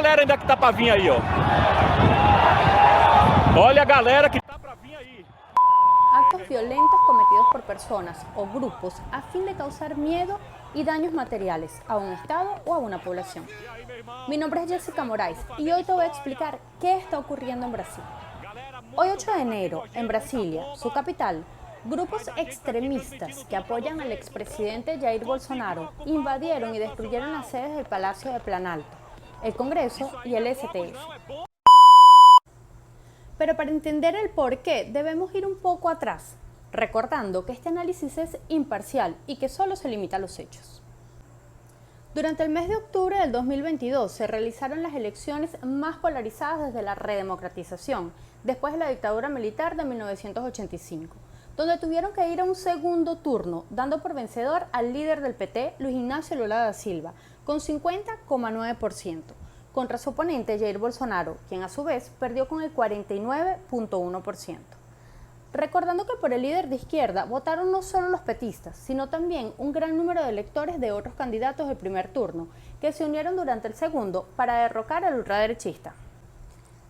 galera ainda que tá pra vir aí, ó. Olha a galera que tá pra vir aí. Actos violentos cometidos por personas o grupos a fin de causar miedo y daños materiales a un estado o a una población. Mi nombre es Jessica Moraes y hoy te voy a explicar qué está ocurriendo en Brasil. Hoy 8 de enero, en Brasilia, su capital, grupos extremistas que apoyan al expresidente Jair Bolsonaro invadieron y destruyeron las sedes del Palacio de Planalto, el Congreso y el STF. Pero para entender el porqué debemos ir un poco atrás, recordando que este análisis es imparcial y que solo se limita a los hechos. Durante el mes de octubre del 2022 se realizaron las elecciones más polarizadas desde la redemocratización, después de la dictadura militar de 1985, donde tuvieron que ir a un segundo turno, dando por vencedor al líder del PT, Luis Ignacio Lula da Silva, con 50,9%. Contra su oponente Jair Bolsonaro, quien a su vez perdió con el 49,1%. Recordando que por el líder de izquierda votaron no solo los petistas, sino también un gran número de electores de otros candidatos del primer turno, que se unieron durante el segundo para derrocar al ultraderechista.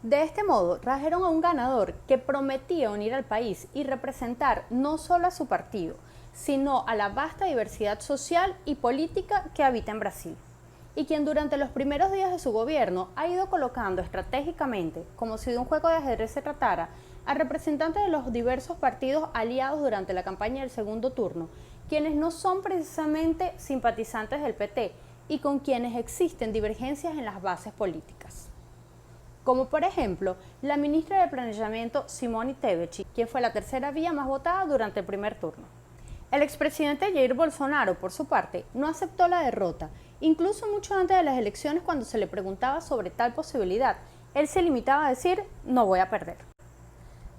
De este modo, trajeron a un ganador que prometía unir al país y representar no solo a su partido, sino a la vasta diversidad social y política que habita en Brasil, y quien durante los primeros días de su gobierno ha ido colocando estratégicamente, como si de un juego de ajedrez se tratara, a representantes de los diversos partidos aliados durante la campaña del segundo turno, quienes no son precisamente simpatizantes del PT y con quienes existen divergencias en las bases políticas. Como por ejemplo, la ministra de Planeamiento Simone Tebet, quien fue la tercera vía más votada durante el primer turno. El expresidente Jair Bolsonaro, por su parte, no aceptó la derrota. Incluso mucho antes de las elecciones, cuando se le preguntaba sobre tal posibilidad, él se limitaba a decir: no voy a perder.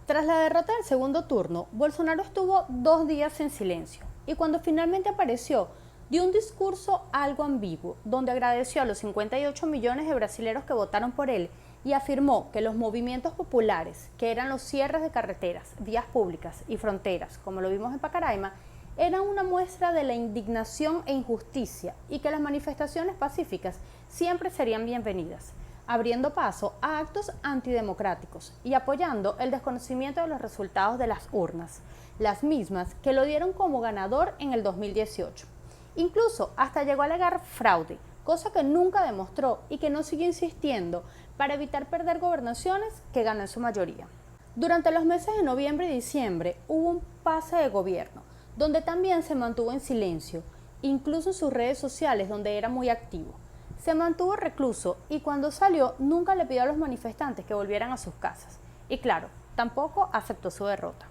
Tras la derrota del segundo turno, Bolsonaro estuvo 2 días en silencio y cuando finalmente apareció, dio un discurso algo ambiguo, donde agradeció a los 58 millones de brasileños que votaron por él y afirmó que los movimientos populares, que eran los cierres de carreteras, vías públicas y fronteras, como lo vimos en Pacaraima, eran una muestra de la indignación e injusticia y que las manifestaciones pacíficas siempre serían bienvenidas, abriendo paso a actos antidemocráticos y apoyando el desconocimiento de los resultados de las urnas, las mismas que lo dieron como ganador en el 2018. Incluso hasta llegó a alegar fraude, cosa que nunca demostró y que no siguió insistiendo para evitar perder gobernaciones que ganó en su mayoría. Durante los meses de noviembre y diciembre hubo un pase de gobierno, donde también se mantuvo en silencio, incluso en sus redes sociales donde era muy activo. Se mantuvo recluso y cuando salió nunca le pidió a los manifestantes que volvieran a sus casas. Y claro, tampoco aceptó su derrota.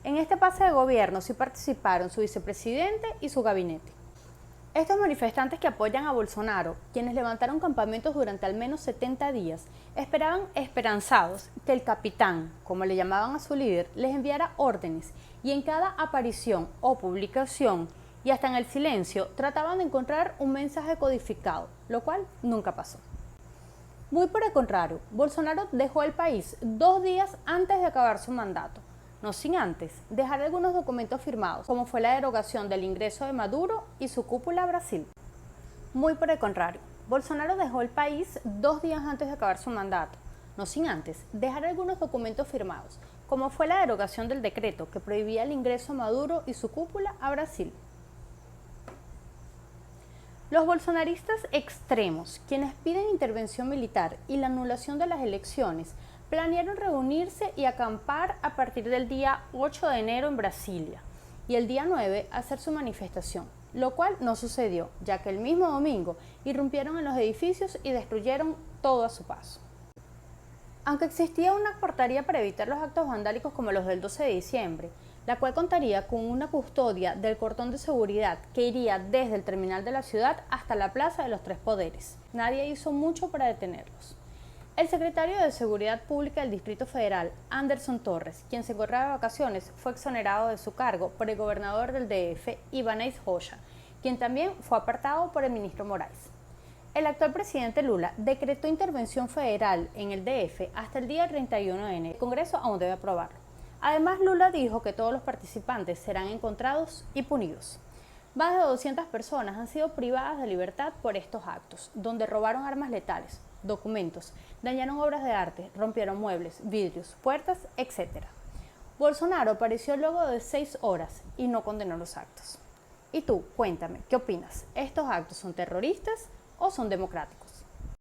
En este pase de gobierno sí participaron su vicepresidente y su gabinete. Estos manifestantes que apoyan a Bolsonaro, quienes levantaron campamentos durante al menos 70 días, esperaban esperanzados que el capitán, como le llamaban a su líder, les enviara órdenes y en cada aparición o publicación y hasta en el silencio trataban de encontrar un mensaje codificado, lo cual nunca pasó. Muy por el contrario, Bolsonaro dejó el país 2 días antes de acabar su mandato, no sin antes dejar algunos documentos firmados, como fue la derogación del ingreso de Maduro y su cúpula a Brasil. Muy por el contrario, Bolsonaro dejó el país 2 días antes de acabar su mandato, no sin antes dejar algunos documentos firmados, como fue la derogación del decreto que prohibía el ingreso a Maduro y su cúpula a Brasil. Los bolsonaristas extremos, quienes piden intervención militar y la anulación de las elecciones, planearon reunirse y acampar a partir del día 8 de enero en Brasilia y el día 9 hacer su manifestación, lo cual no sucedió, ya que el mismo domingo irrumpieron en los edificios y destruyeron todo a su paso. Aunque existía una portaría para evitar los actos vandálicos como los del 12 de diciembre, la cual contaría con una custodia del cordón de seguridad que iría desde el terminal de la ciudad hasta la Plaza de los Tres Poderes, nadie hizo mucho para detenerlos. El secretario de Seguridad Pública del Distrito Federal, Anderson Torres, quien se encontraba de vacaciones, fue exonerado de su cargo por el gobernador del DF, Ibanez Rocha, quien también fue apartado por el ministro Moraes. El actual presidente Lula decretó intervención federal en el DF hasta el día 31 de enero. El Congreso aún debe aprobarlo. Además, Lula dijo que todos los participantes serán encontrados y punidos. Más de 200 personas han sido privadas de libertad por estos actos, donde robaron armas letales, documentos, dañaron obras de arte, rompieron muebles, vidrios, puertas, etc. Bolsonaro apareció luego de 6 horas y no condenó los actos. Y tú, cuéntame, ¿qué opinas? ¿Estos actos son terroristas o son democráticos?